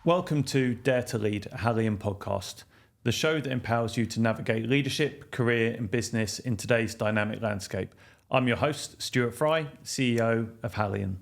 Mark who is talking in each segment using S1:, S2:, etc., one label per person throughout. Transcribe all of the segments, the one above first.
S1: Welcome to Dare to Lead, a Hallian podcast, the show that empowers you to navigate leadership, career and business in today's dynamic landscape. I'm your host, Stuart Fry, CEO of Hallian.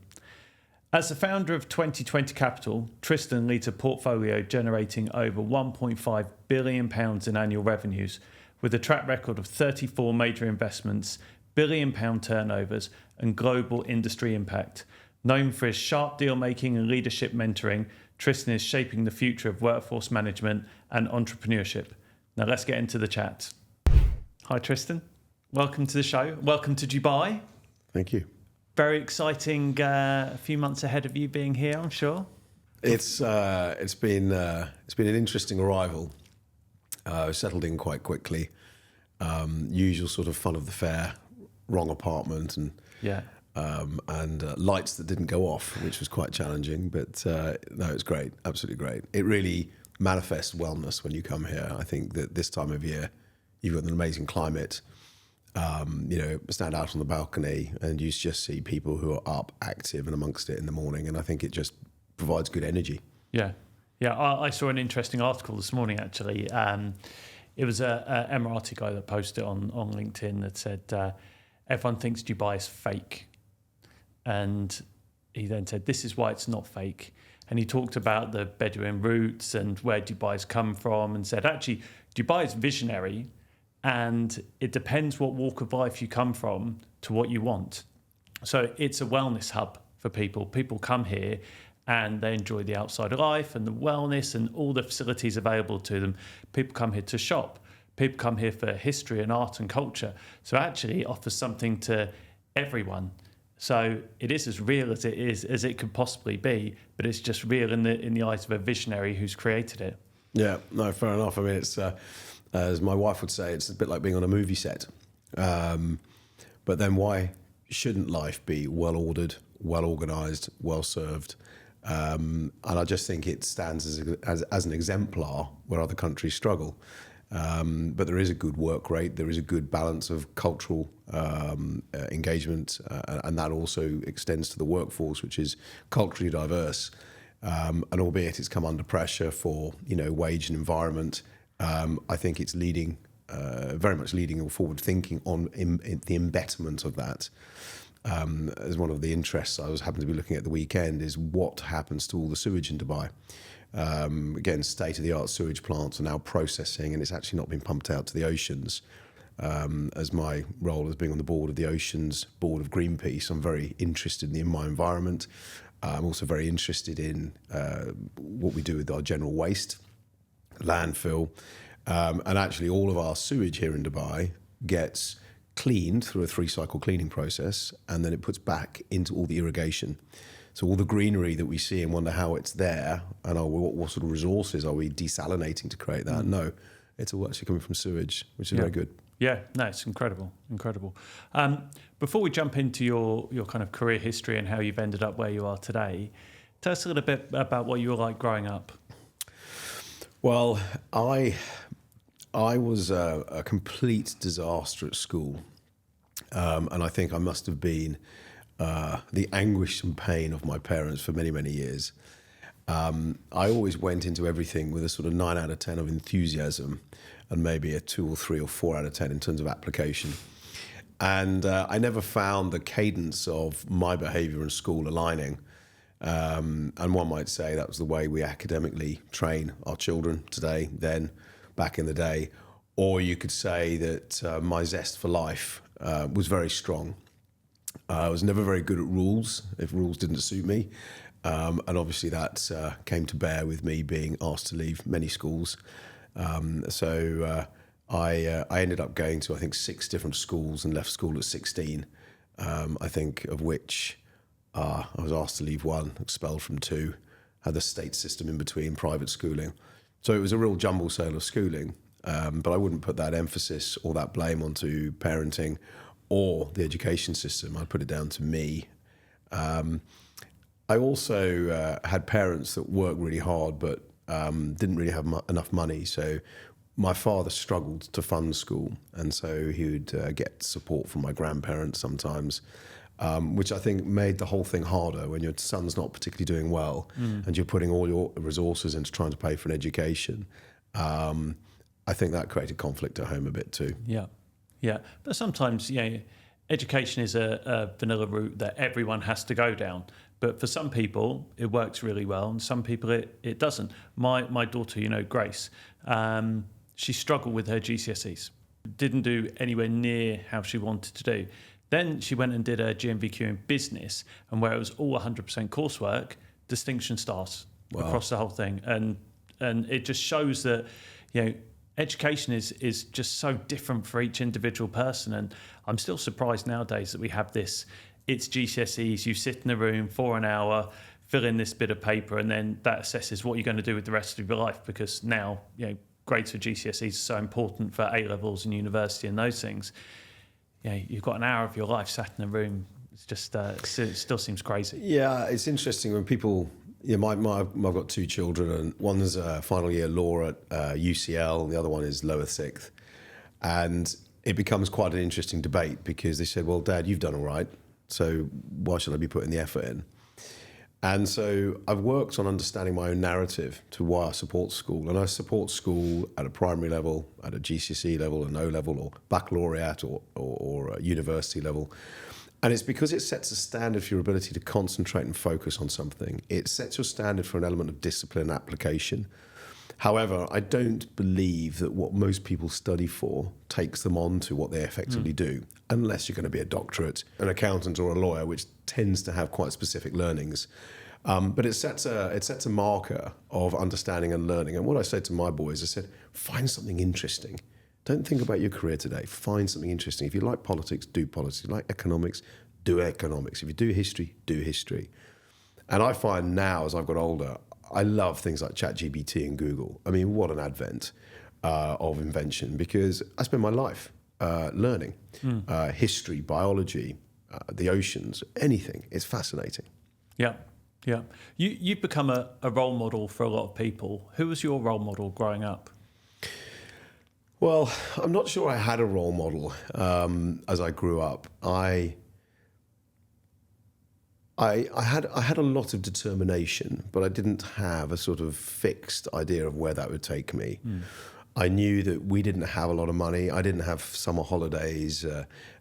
S1: As the founder of 2020 Capital, Tristan leads a portfolio generating over £1.5 billion in annual revenues, with a track record of 34 major investments, billion-pound turnovers and global industry impact. Known for his sharp deal-making and leadership mentoring, Tristan is shaping the future of workforce management and entrepreneurship. Now let's get into the chat. Hi Tristan, welcome to the show. Welcome to Dubai.
S2: Thank you.
S1: Very exciting a few months ahead of you being here, I'm sure.
S2: It's been an interesting arrival. Settled in quite quickly. Usual sort of fun of the fair, wrong apartment and lights that didn't go off, which was quite challenging. But no, it's great, absolutely great. It really manifests wellness when you come here. I think that this time of year, you've got an amazing climate. Stand out on the balcony and you just see people who are up, active and amongst it in the morning. And I think it just provides good energy.
S1: Yeah. I saw an interesting article this morning, actually. It was a Emirati guy that posted on LinkedIn that said, everyone thinks Dubai is fake. And he then said, this is why it's not fake. And he talked about the Bedouin roots and where Dubai's come from and said, actually, Dubai is visionary and it depends what walk of life you come from to what you want. So it's a wellness hub for people. People come here and they enjoy the outside life and the wellness and all the facilities available to them. People come here to shop. People come here for history and art and culture. So actually it offers something to everyone. So it is as real as it could possibly be, but it's just real in the eyes of a visionary who's created it.
S2: Yeah, no, fair enough. I mean, it's as my wife would say, it's a bit like being on a movie set. But then why shouldn't life be well ordered, well organised, well served? And I just think it stands as an exemplar where other countries struggle. But there is a good work rate, there is a good balance of cultural engagement, and that also extends to the workforce, which is culturally diverse. And albeit it's come under pressure for wage and environment, I think it's very much leading or forward thinking on the embetterment of that. As one of the interests I was happened to be looking at the weekend is what happens to all the sewage in Dubai. Again, state-of-the-art sewage plants are now processing, and it's actually not been pumped out to the oceans. As my role as being on the board of the Oceans Board of Greenpeace, I'm very interested in my environment. I'm also very interested in what we do with our general waste, landfill, and actually all of our sewage here in Dubai gets cleaned through a 3-cycle cleaning process, and then it puts back into all the irrigation. So all the greenery that we see and wonder how it's there, and what sort of resources are we desalinating to create that? No, it's all actually coming from sewage, which is very good.
S1: Yeah, no, it's incredible. Before we jump into your kind of career history and how you've ended up where you are today, tell us a little bit about what you were like growing up.
S2: Well, I was a complete disaster at school, and I think I must have been the anguish and pain of my parents for many, many years. I always went into everything with a sort of 9 out of 10 of enthusiasm and maybe a 2 or 3 or 4 out of 10 in terms of application. And I never found the cadence of my behaviour in school aligning. And one might say that was the way we academically train our children today, then, back in the day. Or you could say that my zest for life was very strong. I was never very good at rules, if rules didn't suit me. And obviously that came to bear with me being asked to leave many schools. So I ended up going to, I think, 6 different schools and left school at 16, I think, of which I was asked to leave 1, expelled from 2, had the state system in between, private schooling. So it was a real jumble sale of schooling. But I wouldn't put that emphasis or that blame onto parenting or the education system. I'd put it down to me. I also had parents that worked really hard but didn't really have enough money. So my father struggled to fund school, and so he would get support from my grandparents sometimes. which I think made the whole thing harder when your son's not particularly doing well and you're putting all your resources into trying to pay for an education. I think that created conflict at home a bit too.
S1: Yeah, yeah. But sometimes, education is a vanilla route that everyone has to go down. But for some people, it works really well, and some people it doesn't. My daughter, Grace, she struggled with her GCSEs. Didn't do anywhere near how she wanted to do. Then she went and did her GMVQ in business, and where it was all 100% coursework, distinction stars across the whole thing. And it just shows that, education is just so different for each individual person. And I'm still surprised nowadays that we have this. It's GCSEs, you sit in a room for an hour, fill in this bit of paper, and then that assesses what you're going to do with the rest of your life, because now, grades for GCSEs are so important for A-levels and university and those things. You've got an hour of your life sat in a room. It's just, it still seems crazy.
S2: Yeah, it's interesting when people... I've got two children, and one's a final year law at UCL, and the other one is lower sixth. And it becomes quite an interesting debate, because they said, well, Dad, you've done all right, so why should I be putting the effort in? And so I've worked on understanding my own narrative to why I support school. And I support school at a primary level, at a GCSE level, an O level, or baccalaureate, or a university level. And it's because it sets a standard for your ability to concentrate and focus on something. It sets your standard for an element of discipline and application. However, I don't believe that what most people study for takes them on to what they effectively do, unless you're going to be a doctorate, an accountant, or a lawyer, which tends to have quite specific learnings. But it sets a marker of understanding and learning. And what I say to my boys, I said, find something interesting. Don't think about your career today. Find something interesting. If you like politics, do politics. If you like economics, do economics. If you do history, do history. And I find now, as I've got older, I love things like ChatGPT and Google. I mean, what an advent of invention, because I spend my life learning history, biology, the oceans, anything. It's fascinating.
S1: Yeah, yeah. You've become a role model for a lot of people. Who was your role model growing up?
S2: Well, I'm not sure I had a role model as I grew up. I had a lot of determination, but I didn't have a sort of fixed idea of where that would take me. I knew that we didn't have a lot of money. I didn't have summer holidays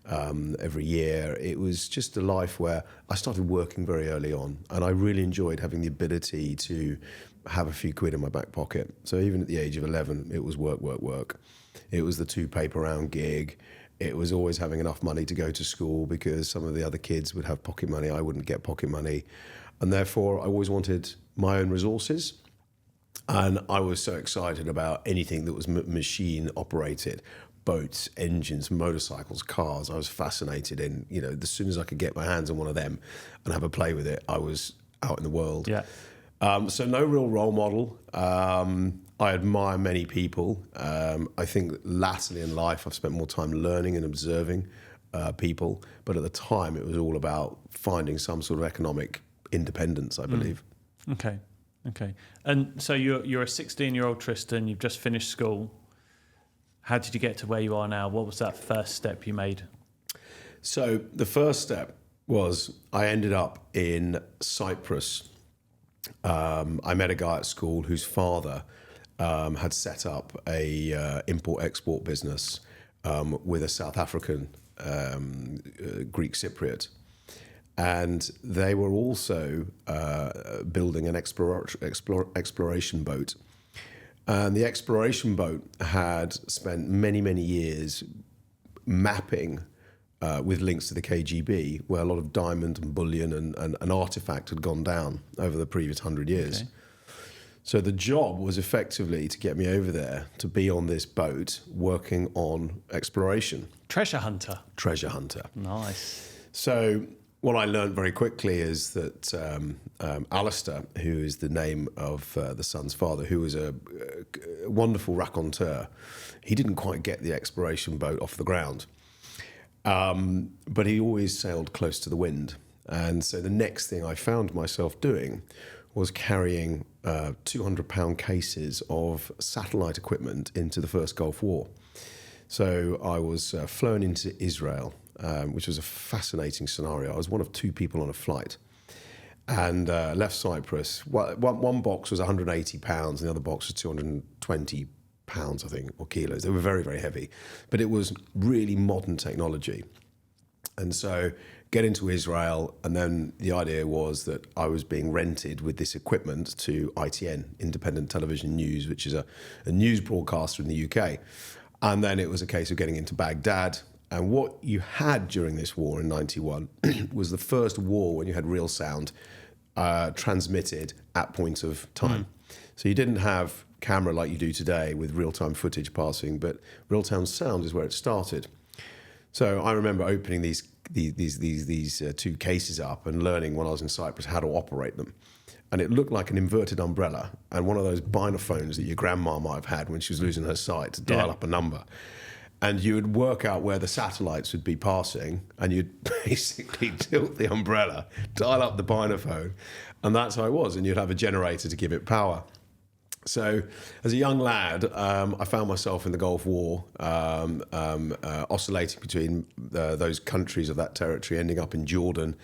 S2: every year. It was just a life where I started working very early on, and I really enjoyed having the ability to have a few quid in my back pocket. So even at the age of 11, it was work, work, work. It was the 2 paper round gig. It was always having enough money to go to school, because some of the other kids would have pocket money. I wouldn't get pocket money. And therefore, I always wanted my own resources. And I was so excited about anything that was machine operated, boats, engines, motorcycles, cars. I was fascinated in, as soon as I could get my hands on one of them and have a play with it, I was out in the world.
S1: Yeah.
S2: So no real role model. I admire many people. I think latterly in life, I've spent more time learning and observing people. But at the time, it was all about finding some sort of economic independence, I believe.
S1: Okay. And so you're a 16-year-old Tristan. You've just finished school. How did you get to where you are now? What was that first step you made?
S2: So the first step was I ended up in Cyprus. I met a guy at school whose father had set up a import-export business with a South African Greek Cypriot. And they were also building an exploration boat. And the exploration boat had spent many, many years mapping with links to the KGB, where a lot of diamond and bullion and artifact had gone down over the previous 100 years. Okay. So the job was effectively to get me over there to be on this boat working on exploration.
S1: Treasure hunter.
S2: Treasure hunter.
S1: Nice.
S2: So what I learned very quickly is that Alistair, who is the name of the son's father, who was a wonderful raconteur, he didn't quite get the exploration boat off the ground. But he always sailed close to the wind. And so the next thing I found myself doing was carrying 200-pound cases of satellite equipment into the first Gulf War. So I was flown into Israel which was a fascinating scenario. I was one of two people on a flight, and left Cyprus. One box was 180 pounds, and the other box was 220 pounds, I think, or kilos. They were very, very heavy, but it was really modern technology. And so get into Israel, and then the idea was that I was being rented with this equipment to ITN, Independent Television News, which is a news broadcaster in the UK. And then it was a case of getting into Baghdad. And what you had during this war in 91 was the first war when you had real sound transmitted at point of time. So you didn't have camera like you do today with real-time footage passing, but real-time sound is where it started. So I remember opening these two cases up and learning when I was in Cyprus how to operate them. And it looked like an inverted umbrella and one of those binophones that your grandma might have had when she was losing her sight to dial up a number. And you would work out where the satellites would be passing, and you'd basically tilt the umbrella, dial up the binophone, and that's how it was. And you'd have a generator to give it power. So as a young lad, I found myself in the Gulf War, oscillating between those countries of that territory, ending up in Jordan,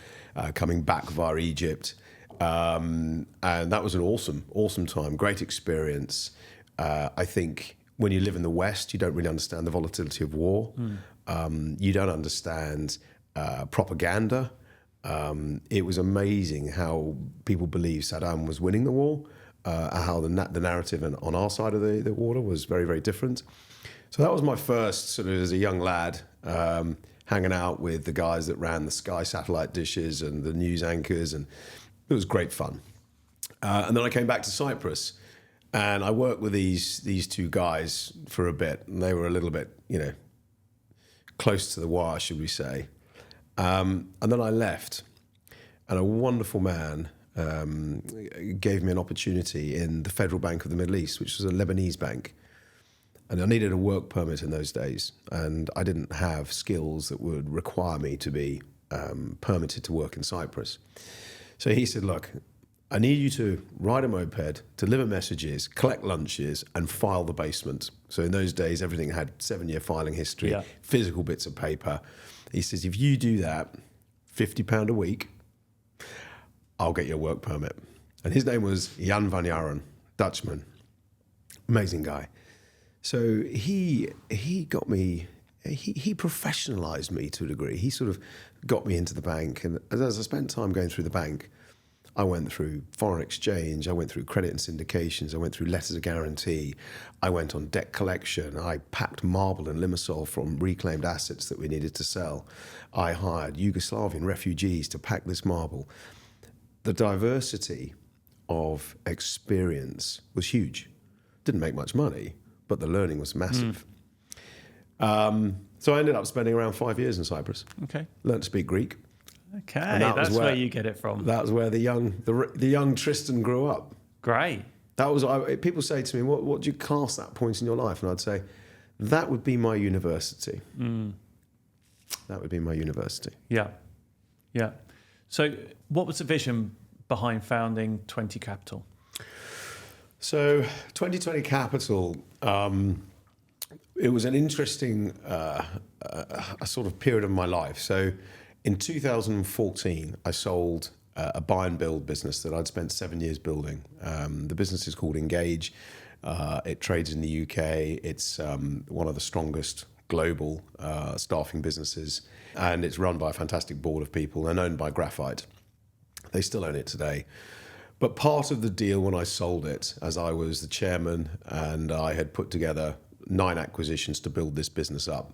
S2: coming back via Egypt. And that was an awesome time, great experience. I think when you live in the West, you don't really understand the volatility of war. You don't understand propaganda. It was amazing how people believed Saddam was winning the war. How the narrative on our side of the water was very, very different. So that was my first sort of as a young lad, hanging out with the guys that ran the Sky satellite dishes and the news anchors, and it was great fun. And then I came back to Cyprus, and I worked with these two guys for a bit, and they were a little bit, close to the wire, should we say. And then I left, and a wonderful man gave me an opportunity in the Federal Bank of the Middle East, which was a Lebanese bank. And I needed a work permit in those days, and I didn't have skills that would require me to be permitted to work in Cyprus. So he said, look, I need you to ride a moped, deliver messages, collect lunches, and file the basement. So in those days, everything had 7-year filing history, physical bits of paper. He says, if you do that, £50 a week, I'll get you a work permit. And his name was Jan van Jaren, Dutchman. Amazing guy. So he got me, he professionalized me to a degree. He sort of got me into the bank. And as I spent time going through the bank, I went through foreign exchange, I went through credit and syndications, I went through letters of guarantee, I went on debt collection, I packed marble and Limassol from reclaimed assets that we needed to sell. I hired Yugoslavian refugees to pack this marble. The diversity of experience was huge. Didn't make much money, but the learning was massive. So I ended up spending around 5 years in Cyprus.
S1: Okay.
S2: Learned to speak Greek.
S1: Okay, that's where you get it from.
S2: That was where the young Tristan grew up.
S1: Great.
S2: That was people say to me, "What do you class that point in your life?" And I'd say, "That would be my university." That would be my university.
S1: Yeah. So, what was the vision behind founding 20 Capital?
S2: So, 2020 Capital. It was an interesting a sort of period of my life. So. In 2014, I sold a buy and build business that I'd spent 7 years building. The business is called Engage. It trades in the UK. It's one of the strongest global staffing businesses, and it's run by a fantastic board of people and owned by Graphite. They still own it today. But part of the deal when I sold it, as I was the chairman and I had put together 9 acquisitions to build this business up,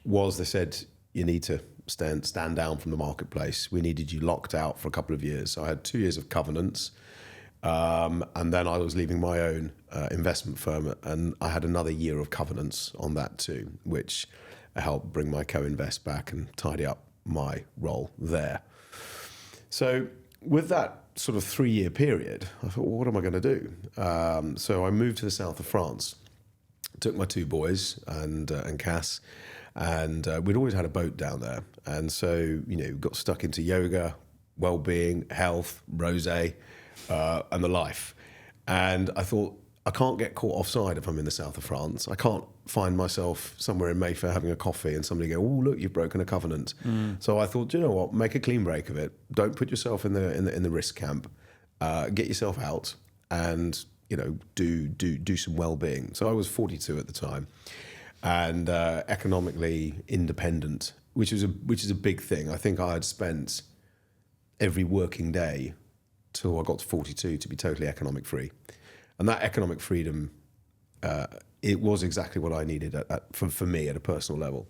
S2: was they said, you need to stand down from the marketplace. We needed you locked out for a couple of years. So I had 2 years of covenants. And then I was leaving my own investment firm, and I had another year of covenants on that too, which helped bring my co-invest back and tidy up my role there. So with that sort of 3-year period, I thought, well, what am I going to do? So I moved to the south of France, took my 2 boys and Cass, and we'd always had a boat down there. And so, got stuck into yoga, well-being, health, rosé, and the life. And I thought, I can't get caught offside if I'm in the south of France. I can't find myself somewhere in Mayfair having a coffee and somebody go, "Oh, look, you've broken a covenant." So I thought, you know what, make a clean break of it. Don't put yourself in the risk camp. Get yourself out and do some well-being. So I was 42 at the time, and economically independent, which is a big thing. I think I had spent every working day till I got to 42 to be totally economic free, and that economic freedom, it was exactly what I needed for me at a personal level.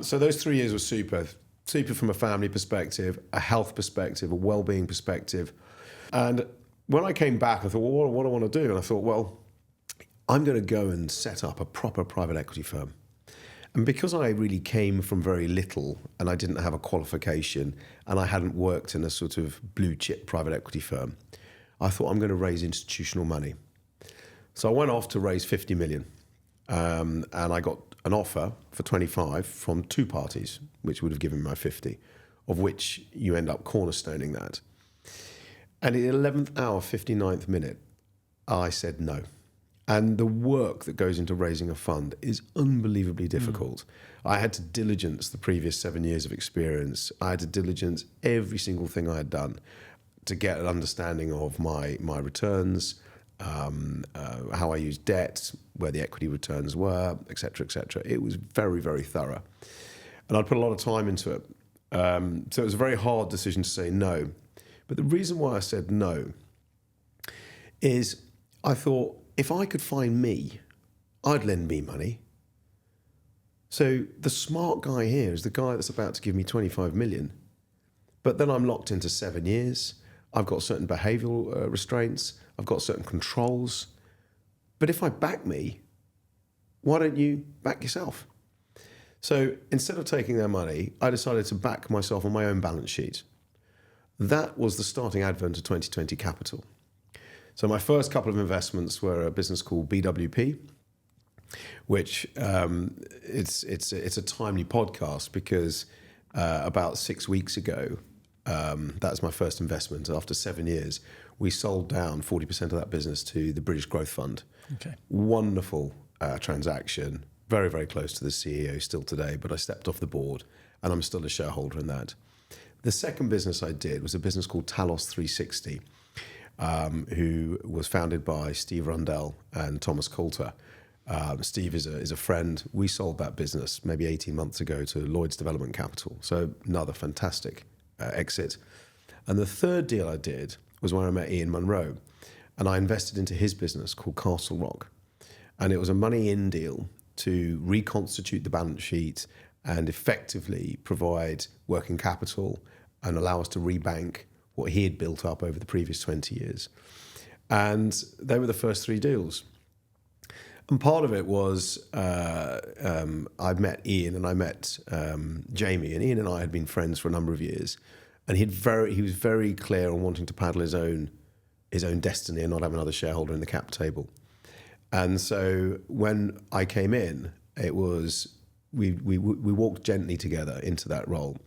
S2: So those 3 years were super from a family perspective, a health perspective, a well-being perspective. And when I came back, I thought, well, what do I want to do? And I thought, well, I'm going to go and set up a proper private equity firm. And because I really came from very little and I didn't have a qualification and I hadn't worked in a sort of blue chip private equity firm, I thought I'm going to raise institutional money. So I went off to raise 50 million. And I got an offer for 25 from two parties, which would have given me my 50, of which you end up cornerstoning that. And at the 11th hour, 59th minute, I said no. And the work that goes into raising a fund is unbelievably difficult. I had to diligence the previous 7 years of experience. I had to diligence every single thing I had done to get an understanding of my returns, how I used debt, where the equity returns were, et cetera, et cetera. It was very, very thorough. And I'd put a lot of time into it. So it was a very hard decision to say no. But the reason why I said no is I thought, if I could find me, I'd lend me money. So the smart guy here is the guy that's about to give me 25 million. But then I'm locked into 7 years. I've got certain behavioural restraints. I've got certain controls. But if I back me, why don't you back yourself? So instead of taking their money, I decided to back myself on my own balance sheet. That was the starting advent of 2020 Capital. So my first couple of investments were a business called BWP, which it's a timely podcast because about 6 weeks ago, that was my first investment. After 7 years, we sold down 40% of that business to the British Growth Fund. Okay. Wonderful transaction. Very, very close to the CEO still today, but I stepped off the board and I'm still a shareholder in that. The second business I did was a business called Talos 360, who was founded by Steve Rundell and Thomas Coulter. Steve is a friend. We sold that business maybe 18 months ago to Lloyd's Development Capital. So another fantastic exit. And the third deal I did was when I met Ian Munro, and I invested into his business called Castle Rock. And it was a money-in deal to reconstitute the balance sheet and effectively provide working capital and allow us to rebank what he had built up over the previous 20 years. And they were the first three deals. And part of it was I'd met Ian and I met Jamie, and Ian and I had been friends for a number of years. And he was very clear on wanting to paddle his own destiny and not have another shareholder in the cap table. And so when I came in, it was we walked gently together into that role.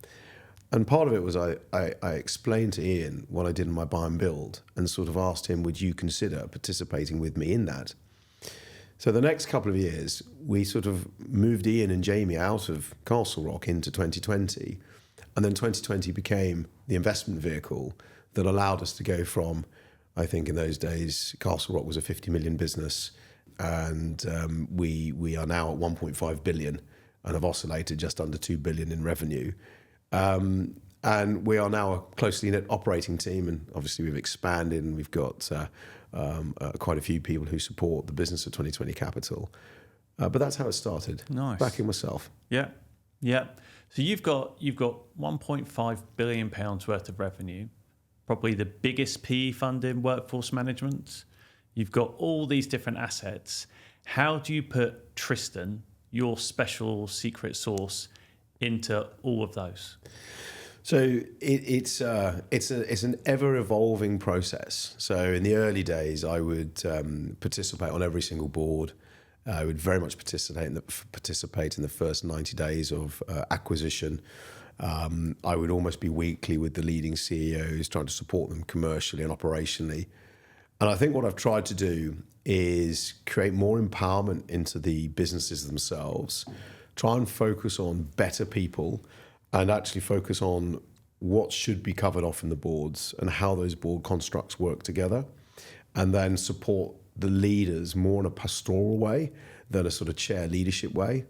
S2: And part of it was I explained to Ian what I did in my buy and build and sort of asked him, would you consider participating with me in that? So the next couple of years, we sort of moved Ian and Jamie out of Castle Rock into 2020. And then 2020 became the investment vehicle that allowed us to go from, I think in those days, Castle Rock was a 50 million business. And we are now at 1.5 billion and have oscillated just under 2 billion in revenue. And we are now a closely knit operating team, and obviously we've expanded and we've got quite a few people who support the business of 2020 Capital. But that's how it started.
S1: Nice.
S2: Backing myself.
S1: Yeah, yeah. So you've got 1.5 billion pounds worth of revenue, probably the biggest PE fund in workforce management. You've got all these different assets. How do you put Tristan, your special secret sauce, into all of those?
S2: So it's an ever evolving process. So in the early days, I would participate on every single board. I would very much participate in the first 90 days of acquisition. I would almost be weekly with the leading CEOs, trying to support them commercially and operationally. And I think what I've tried to do is create more empowerment into the businesses themselves, try and focus on better people, and actually focus on what should be covered off in the boards and how those board constructs work together, and then support the leaders more in a pastoral way than a sort of chair leadership way.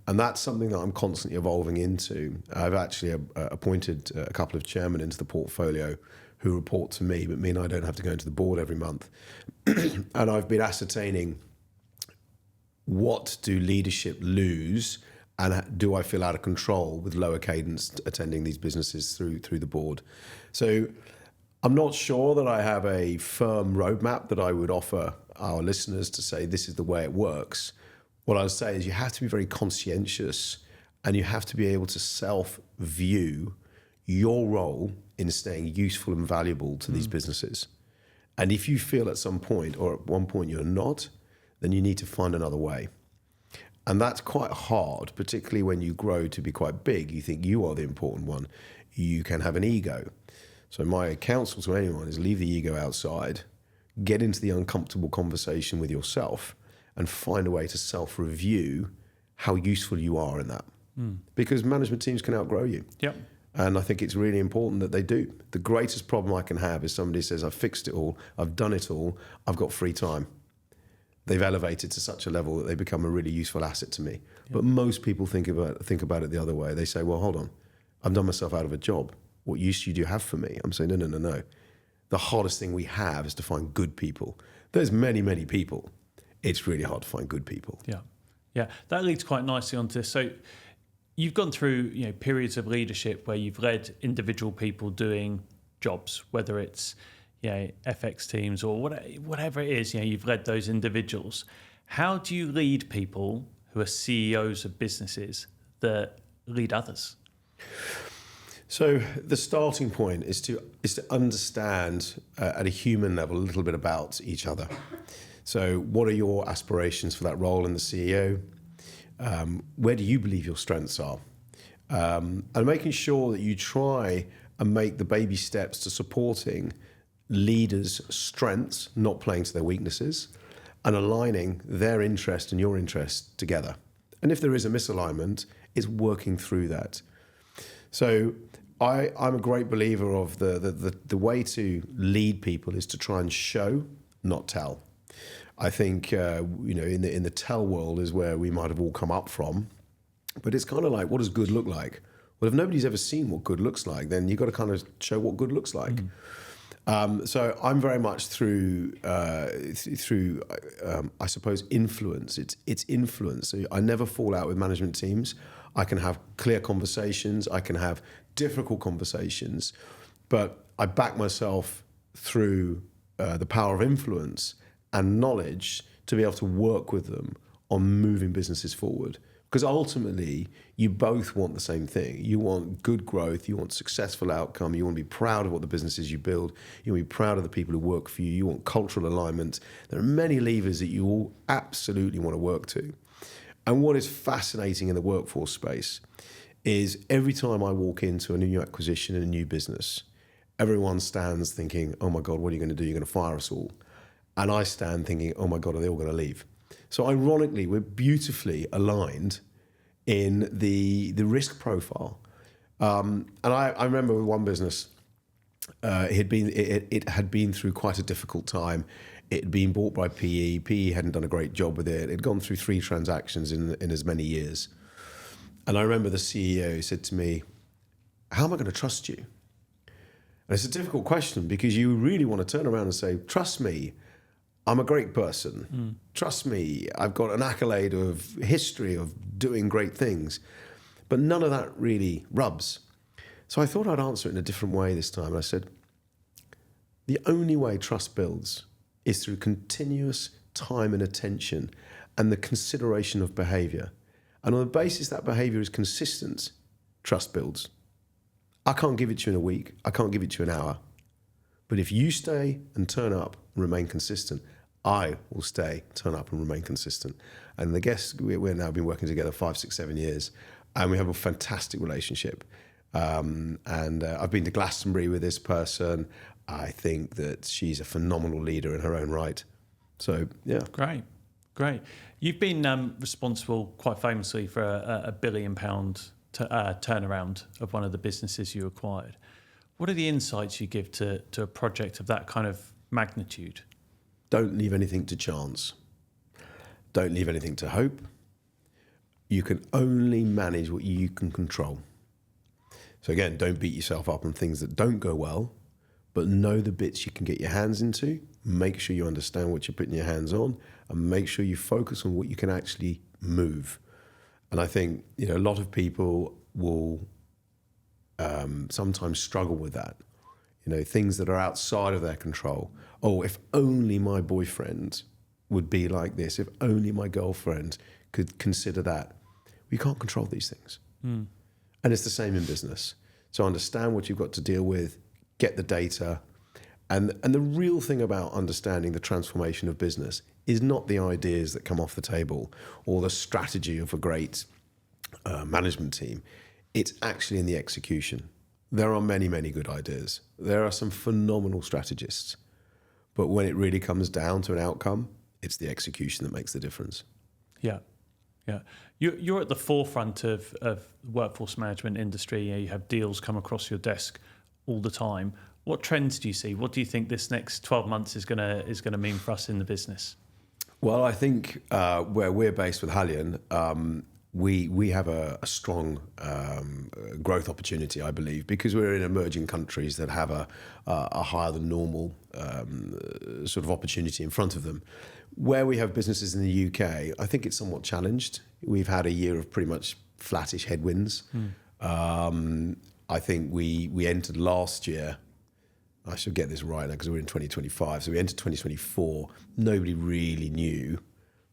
S2: And that's something that I'm constantly evolving into. I've actually appointed a couple of chairmen into the portfolio who report to me, but me and I don't have to go into the board every month. And I've been ascertaining, what do leadership lose, and do I feel out of control with lower cadence attending these businesses through the board? So I'm not sure that I have a firm roadmap that I would offer our listeners to say this is the way it works. What I would say is you have to be very conscientious, and you have to be able to self-view your role in staying useful and valuable to these businesses. And if you feel at some point, or at one point you're not, then you need to find another way. And that's quite hard, particularly when you grow to be quite big. You think you are the important one. You can have an ego. So my counsel to anyone is leave the ego outside, get into the uncomfortable conversation with yourself, and find a way to self-review how useful you are in that. Because management teams can outgrow you.
S1: Yep.
S2: And I think it's really important that they do. The greatest problem I can have is somebody says, I've fixed it all, I've done it all, I've got free time. They've elevated to such a level that they become a really useful asset to me. Yep. But most people think about it the other way. They say, well, hold on, I've done myself out of a job. What use do you have for me? I'm saying, no. The hardest thing we have is to find good people. There's many, many people. It's really hard to find good people.
S1: Yeah. That leads quite nicely onto this. So you've gone through periods of leadership where you've led individual people doing jobs, whether it's FX teams or whatever it is. You've led those individuals. How do you lead people who are CEOs of businesses that lead others?
S2: So the starting point is to understand at a human level a little bit about each other. So what are your aspirations for that role in the CEO? Where do you believe your strengths are? And making sure that you try and make the baby steps to supporting leaders' strengths, not playing to their weaknesses, and aligning their interest and your interest together. And if there is a misalignment, it's working through that. So I'm a great believer of the way to lead people is to try and show, not tell. I think in the tell world is where we might have all come up from, but it's kind of like, what does good look like? Well, if nobody's ever seen what good looks like, then you've got to kind of show what good looks like. So I'm very much through I suppose influence. It's influence. So I never fall out with management teams. I can have clear conversations. I can have difficult conversations, but I back myself through the power of influence and knowledge to be able to work with them on moving businesses forward. Because ultimately, you both want the same thing. You want good growth, you want successful outcome, you want to be proud of what the businesses you build, you want to be proud of the people who work for you, you want cultural alignment. There are many levers that you all absolutely want to work to. And what is fascinating in the workforce space is every time I walk into a new acquisition and a new business, everyone stands thinking, oh my God, what are you going to do? You're going to fire us all. And I stand thinking, oh my God, are they all going to leave? So ironically, we're beautifully aligned in the risk profile. And I remember with one business, it had been through quite a difficult time. It had been bought by PE. PE hadn't done a great job with it. It had gone through 3 transactions in as many years. And I remember the CEO said to me, how am I going to trust you? And it's a difficult question because you really want to turn around and say, trust me, I'm a great person. Trust me, I've got an accolade of history of doing great things. But none of that really rubs. So I thought I'd answer it in a different way this time. I said, the only way trust builds is through continuous time and attention and the consideration of behavior. And on the basis that behavior is consistent, trust builds. I can't give it to you in a week. I can't give it to you in an hour. But if you stay and turn up and remain consistent, I will stay, turn up and remain consistent. And we've now been working together 5, 6, 7 years, and we have a fantastic relationship. And I've been to Glastonbury with this person. I think that she's a phenomenal leader in her own right. So, yeah.
S1: Great. You've been responsible quite famously for a £1 billion turnaround of one of the businesses you acquired. What are the insights you give to a project of that kind of magnitude?
S2: Don't leave anything to chance. Don't leave anything to hope. You can only manage what you can control. So again, don't beat yourself up on things that don't go well, but know the bits you can get your hands into. Make sure you understand what you're putting your hands on, and make sure you focus on what you can actually move. And I think, a lot of people will sometimes struggle with that. Things that are outside of their control. Oh, if only my boyfriend would be like this, if only my girlfriend could consider that. We can't control these things. And it's the same in business. So understand what you've got to deal with, get the data. And the real thing about understanding the transformation of business is not the ideas that come off the table or the strategy of a great management team. It's actually in the execution. There are many, many good ideas. There are some phenomenal strategists. But when it really comes down to an outcome, it's the execution that makes the difference.
S1: Yeah. You're at the forefront of workforce management industry. You have deals come across your desk all the time. What trends do you see? What do you think this next 12 months is going to mean for us in the business?
S2: Well, I think where we're based with Haleon, we have a strong growth opportunity, I believe, because we're in emerging countries that have a higher than normal sort of opportunity in front of them. Where we have businesses in the UK, I think it's somewhat challenged. We've had a year of pretty much flattish headwinds. I think we entered last year, I should get this right now because we're in 2025, so we entered 2024, nobody really knew,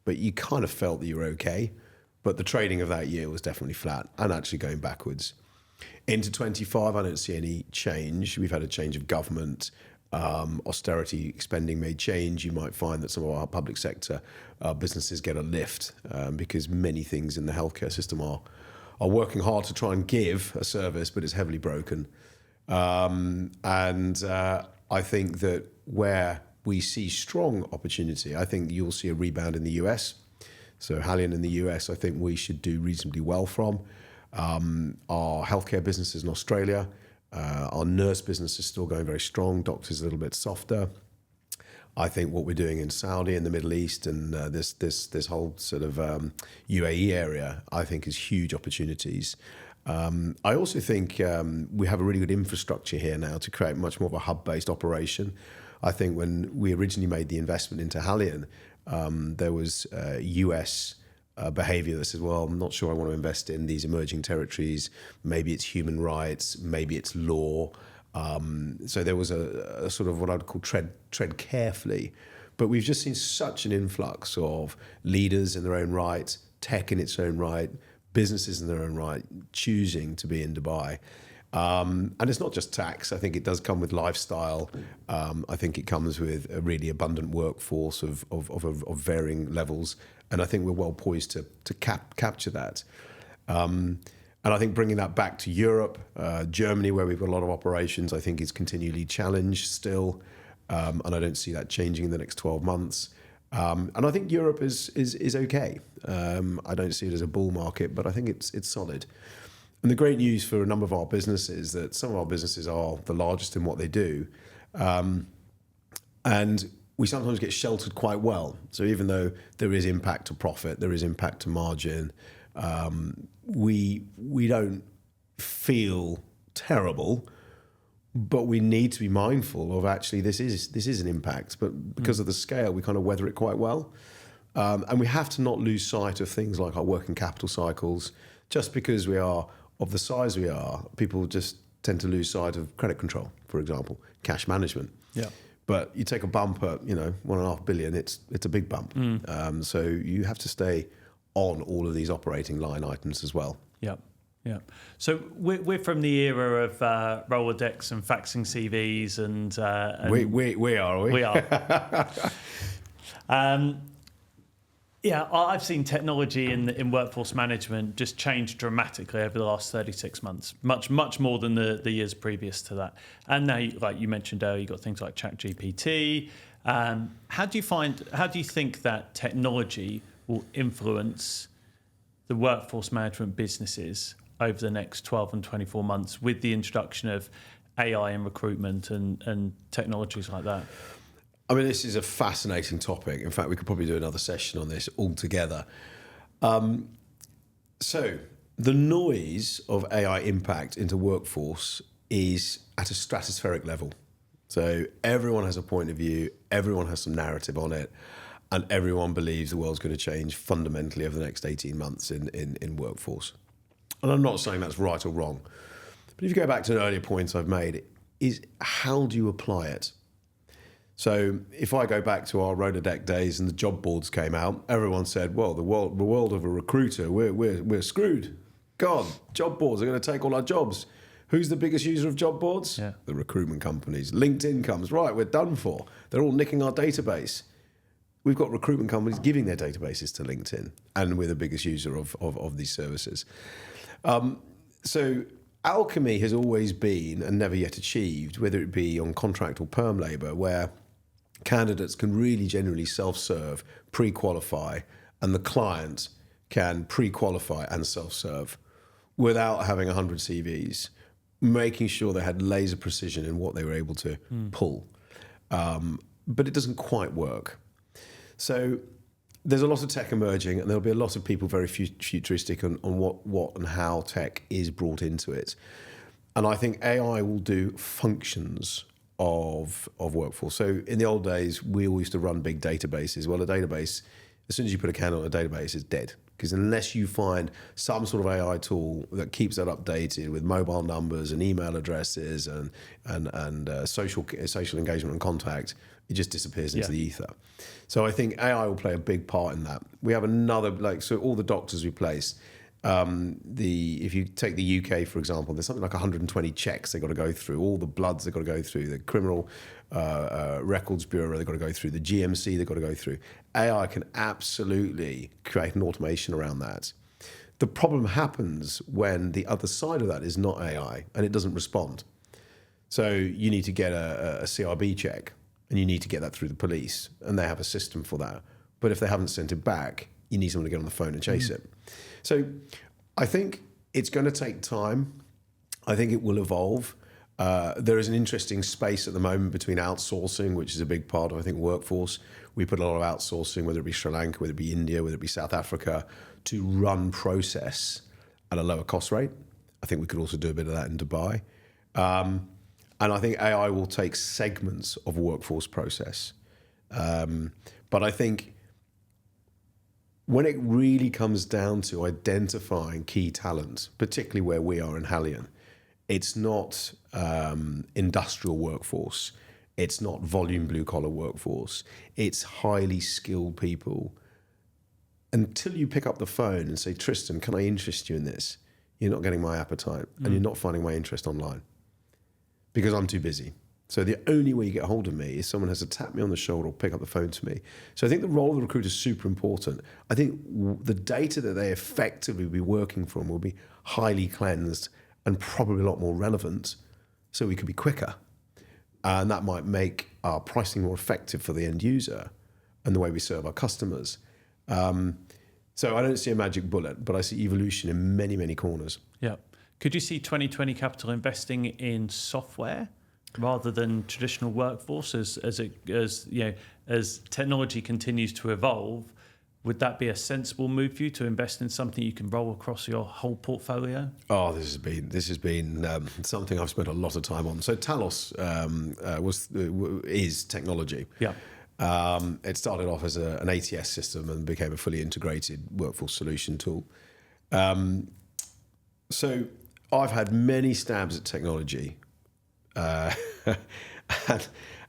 S2: but you kind of felt that you were okay. But the trading of that year was definitely flat and actually going backwards. Into 25, I don't see any change. We've had a change of government. Austerity spending may change. You might find that some of our public sector businesses get a lift because many things in the healthcare system are working hard to try and give a service, but it's heavily broken. And I think that where we see strong opportunity, I think you'll see a rebound in the US. So Haleon in the US, I think we should do reasonably well from. Our healthcare businesses in Australia, our nurse business is still going very strong. Doctors a little bit softer. I think what we're doing in Saudi and the Middle East and this whole sort of UAE area, I think is huge opportunities. I also think we have a really good infrastructure here now to create much more of a hub-based operation. I think when we originally made the investment into Haleon, there was US behavior that says, well, I'm not sure I want to invest in these emerging territories. Maybe it's human rights, maybe it's law. So there was a sort of what I'd call tread carefully. But we've just seen such an influx of leaders in their own right, tech in its own right, businesses in their own right, choosing to be in Dubai. And it's not just tax. I think it does come with lifestyle. I think it comes with a really abundant workforce of varying levels. And I think we're well poised to capture that. And I think bringing that back to Europe, Germany, where we've got a lot of operations, I think is continually challenged still. And I don't see that changing in the next 12 months. And I think Europe is okay. I don't see it as a bull market, but I think it's solid. And the great news for a number of our businesses is that some of our businesses are the largest in what they do. And we sometimes get sheltered quite well. So even though there is impact to profit, there is impact to margin, we don't feel terrible, but we need to be mindful of actually this is an impact. But because of the scale, we kind of weather it quite well. And we have to not lose sight of things like our working capital cycles. Just because we are of the size we are, people just tend to lose sight of credit control, for example, cash management.
S1: Yeah.
S2: But you take a bump at, 1.5 billion, it's a big bump. So you have to stay on all of these operating line items as well.
S1: Yeah. Yeah. So we're from the era of Rolodex and faxing CVs and
S2: we are, are we?
S1: We are. Yeah, I've seen technology in workforce management just change dramatically over the last 36 months, much more than the years previous to that. And now, like you mentioned earlier, you've got things like ChatGPT. How do you think that technology will influence the workforce management businesses over the next 12 and 24 months with the introduction of AI in recruitment and technologies like that?
S2: I mean, this is a fascinating topic. In fact, we could probably do another session on this altogether. So the noise of AI impact into workforce is at a stratospheric level. So everyone has a point of view, everyone has some narrative on it, and everyone believes the world's going to change fundamentally over the next 18 months in workforce. And I'm not saying that's right or wrong, but if you go back to an earlier point I've made, is how do you apply it? So if I go back to our Rolodeck days and the job boards came out, everyone said, well, the world of a recruiter, we're screwed. God, job boards are going to take all our jobs. Who's the biggest user of job boards?
S1: Yeah.
S2: The recruitment companies. LinkedIn comes, right, we're done for. They're all nicking our database. We've got recruitment companies giving their databases to LinkedIn, and we're the biggest user of these services. So alchemy has always been, and never yet achieved, whether it be on contract or perm labour, where candidates can really generally self-serve, pre-qualify, and the client can pre-qualify and self-serve without having 100 CVs, making sure they had laser precision in what they were able to pull. But it doesn't quite work. So there's a lot of tech emerging, and there'll be a lot of people very futuristic on what and how tech is brought into it. And I think AI will do functions of workforce. So in the old days, we all used to run big databases. Well, a database, as soon as you put a candle on a database, it's dead. Because unless you find some sort of AI tool that keeps that updated with mobile numbers and email addresses and social engagement and contact, it just disappears into the ether. So I think AI will play a big part in that. We have another, so all the doctors we place, if you take the UK, for example, there's something like 120 checks they've got to go through, all the bloods they've got to go through, the Criminal Records Bureau they've got to go through, the GMC they've got to go through. AI can absolutely create an automation around that. The problem happens when the other side of that is not AI and it doesn't respond. So you need to get a CRB check, and you need to get that through the police, and they have a system for that. But if they haven't sent it back, you need someone to get on the phone and chase it. So I think it's going to take time. I think it will evolve. There is an interesting space at the moment between outsourcing, which is a big part of, I think, workforce. We put a lot of outsourcing, whether it be Sri Lanka, whether it be India, whether it be South Africa, to run process at a lower cost rate. I think we could also do a bit of that in Dubai. And I think AI will take segments of workforce process. But I think when it really comes down to identifying key talent, particularly where we are in Hallion, it's not industrial workforce. It's not volume blue-collar workforce. It's highly skilled people. Until you pick up the phone and say, Tristan, can I interest you in this? You're not getting my appetite, and you're not finding my interest online because I'm too busy. So the only way you get hold of me is someone has to tap me on the shoulder or pick up the phone to me. So I think the role of the recruiter is super important. I think the data that they effectively will be working from will be highly cleansed and probably a lot more relevant, so we could be quicker. And that might make our pricing more effective for the end user and the way we serve our customers. So I don't see a magic bullet, but I see evolution in many, many corners.
S1: Yeah. Could you see 2020 Capital investing in software rather than traditional workforce as technology continues to evolve? Would that be a sensible move for you to invest in something you can roll across your whole portfolio?
S2: Oh, this has been something I've spent a lot of time on. So Talos is technology.
S1: Yeah.
S2: It started off as an ATS system and became a fully integrated workforce solution tool. So I've had many stabs at technology.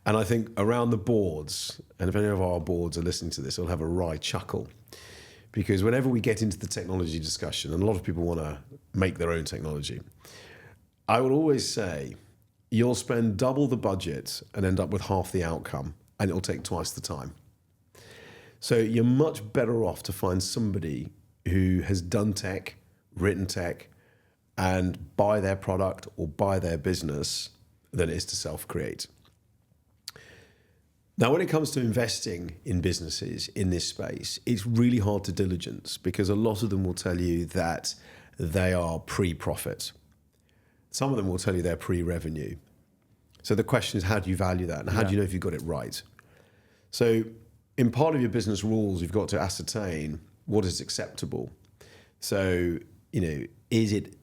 S2: And I think around the boards, and if any of our boards are listening to this, they'll have a wry chuckle. Because whenever we get into the technology discussion, and a lot of people want to make their own technology, I will always say, you'll spend double the budget and end up with half the outcome, and it'll take twice the time. So you're much better off to find somebody who has done tech, written tech, and buy their product or buy their business than it is to self-create. Now, when it comes to investing in businesses in this space, it's really hard to diligence because a lot of them will tell you that they are pre-profit. Some of them will tell you they're pre-revenue. So the question is, how do you value that? And how do you know if you've got it right? So in part of your business rules, you've got to ascertain what is acceptable. So, is it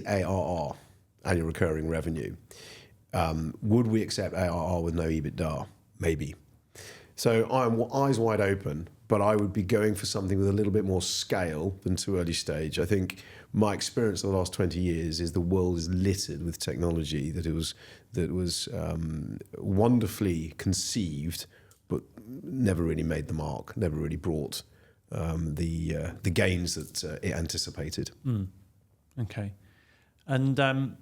S2: ARR, annual recurring revenue? Would we accept ARR with no EBITDA? Maybe. So I'm eyes wide open, but I would be going for something with a little bit more scale than too early stage. I think my experience of the last 20 years is the world is littered with technology that was wonderfully conceived, but never really made the mark, never really brought the gains that it anticipated.
S1: Okay. And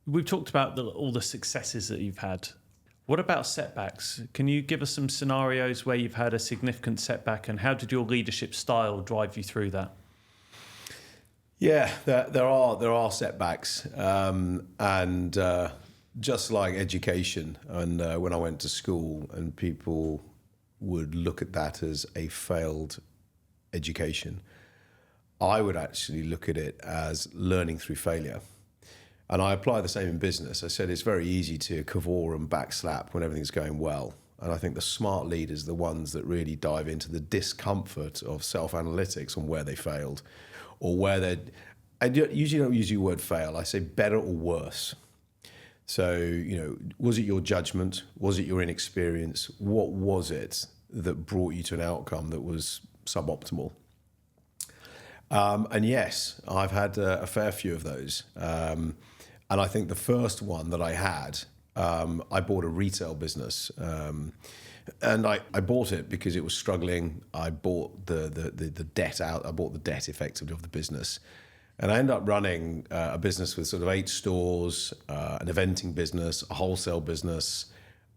S1: we've talked about all the successes that you've had. What about setbacks? Can you give us some scenarios where you've had a significant setback, and how did your leadership style drive you through that?
S2: Yeah, there are setbacks, and just like education, and when I went to school, and people would look at that as a failed education, I would actually look at it as learning through failure. And I apply the same in business. I said it's very easy to cavorr and backslap when everything's going well. And I think the smart leaders are the ones that really dive into the discomfort of self-analytics on where they failed, or where they. I usually don't use the word fail. I say better or worse. So, was it your judgment? Was it your inexperience? What was it that brought you to an outcome that was suboptimal? And yes, I've had a fair few of those. And I think the first one that I had, I bought a retail business. And I bought it because it was struggling. I bought the debt out. I bought the debt effectively of the business. And I ended up running a business with sort of 8 stores, an eventing business, a wholesale business.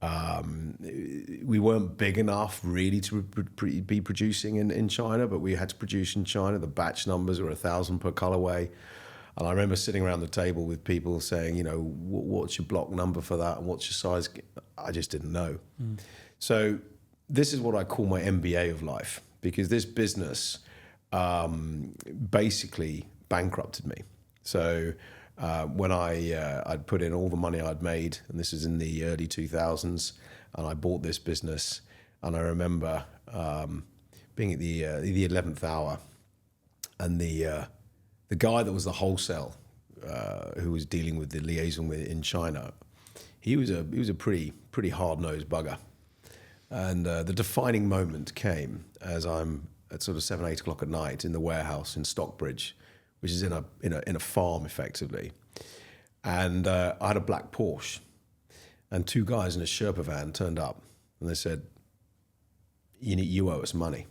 S2: We weren't big enough really to be producing in China, but we had to produce in China. The batch numbers were 1,000 per colorway. And I remember sitting around the table with people saying, what's your block number for that? And what's your size? I just didn't know. So this is what I call my MBA of life, because this business basically bankrupted me. So when I'd put in all the money I'd made, and this is in the early 2000s, and I bought this business, and I remember being at the 11th hour, and the guy that was the wholesale who was dealing with the liaison in China, he was a pretty hard-nosed bugger. And the defining moment came as I'm at sort of 7, 8 o'clock at night in the warehouse in Stockbridge, which is in a farm effectively. And I had a black Porsche, and 2 guys in a Sherpa van turned up, and they said, "You owe us money."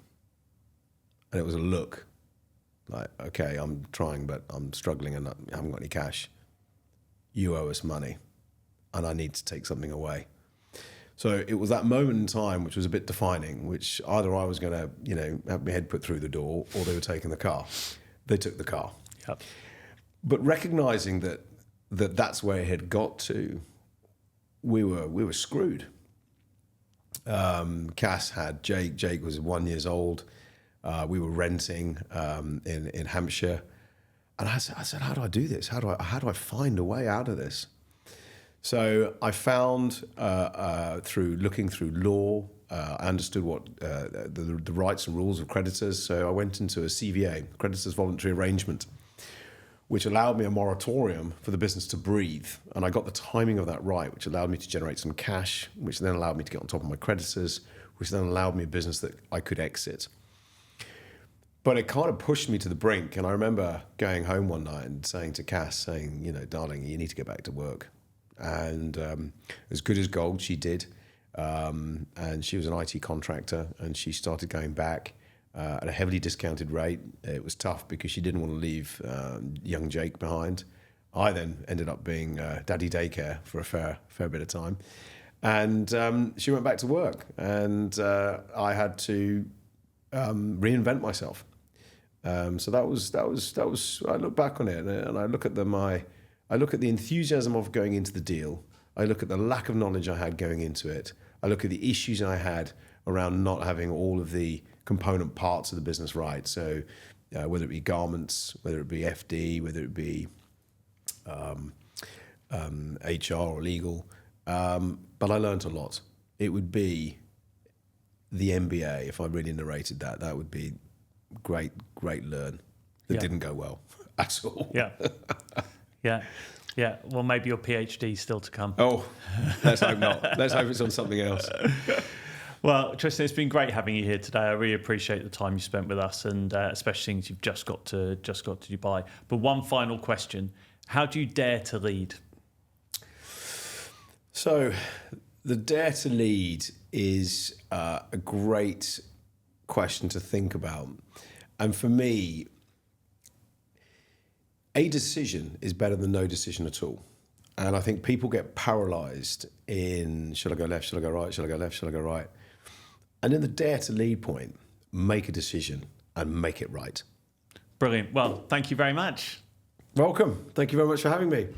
S2: And it was a look like, okay, I'm trying, but I'm struggling and I haven't got any cash. You owe us money, and I need to take something away. So it was that moment in time which was a bit defining, which either I was going to, have my head put through the door, or they were taking the car. They took the car.
S1: Yep.
S2: But recognizing that's where it had got to, we were screwed. Cass had Jake. Jake was 1 year old. We were renting in Hampshire, and I said, how do I do this? How do I find a way out of this? So I found through looking through law, I understood what the rights and rules of creditors. So I went into a CVA, Creditors Voluntary Arrangement, which allowed me a moratorium for the business to breathe. And I got the timing of that right, which allowed me to generate some cash, which then allowed me to get on top of my creditors, which then allowed me a business that I could exit. But it kind of pushed me to the brink. And I remember going home one night and saying to Cass, darling, you need to get back to work. And as good as gold, she did. And she was an IT contractor, and she started going back at a heavily discounted rate. It was tough because she didn't want to leave young Jake behind. I then ended up being daddy daycare for a fair bit of time. And she went back to work, and I had to reinvent myself. So that was. I look back on it, and I look at I look at the enthusiasm of going into the deal. I look at the lack of knowledge I had going into it. I look at the issues I had around not having all of the component parts of the business right. So whether it be garments, whether it be FD, whether it be HR or legal. But I learned a lot. It would be the MBA, if I really narrated that. That would be great learn. That didn't go well at all.
S1: Yeah. Well, maybe your PhD is still to come.
S2: Oh, let's hope not. Let's hope it's on something else.
S1: Well, Tristan, it's been great having you here today. I really appreciate the time you spent with us, and especially since you've just got to Dubai. But one final question: how do you dare to lead?
S2: So, the dare to lead is a great question to think about, and for me, a decision is better than no decision at all. And I think people get paralyzed in, should I go left, should I go right, should I go left, should I go right? And in the dare to lead point, make a decision and make it right.
S1: Brilliant. Well, thank you very much.
S2: Welcome. Thank you very much for having me.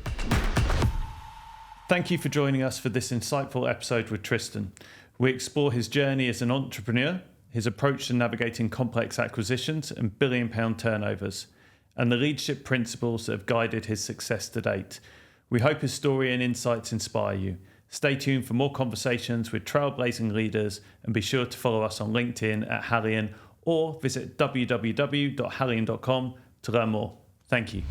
S1: Thank you for joining us for this insightful episode with Tristan. We explore his journey as an entrepreneur, his approach to navigating complex acquisitions and billion-pound turnovers, and the leadership principles that have guided his success to date. We hope his story and insights inspire you. Stay tuned for more conversations with trailblazing leaders, and be sure to follow us on LinkedIn at Hallion, or visit www.hallion.com to learn more. Thank you.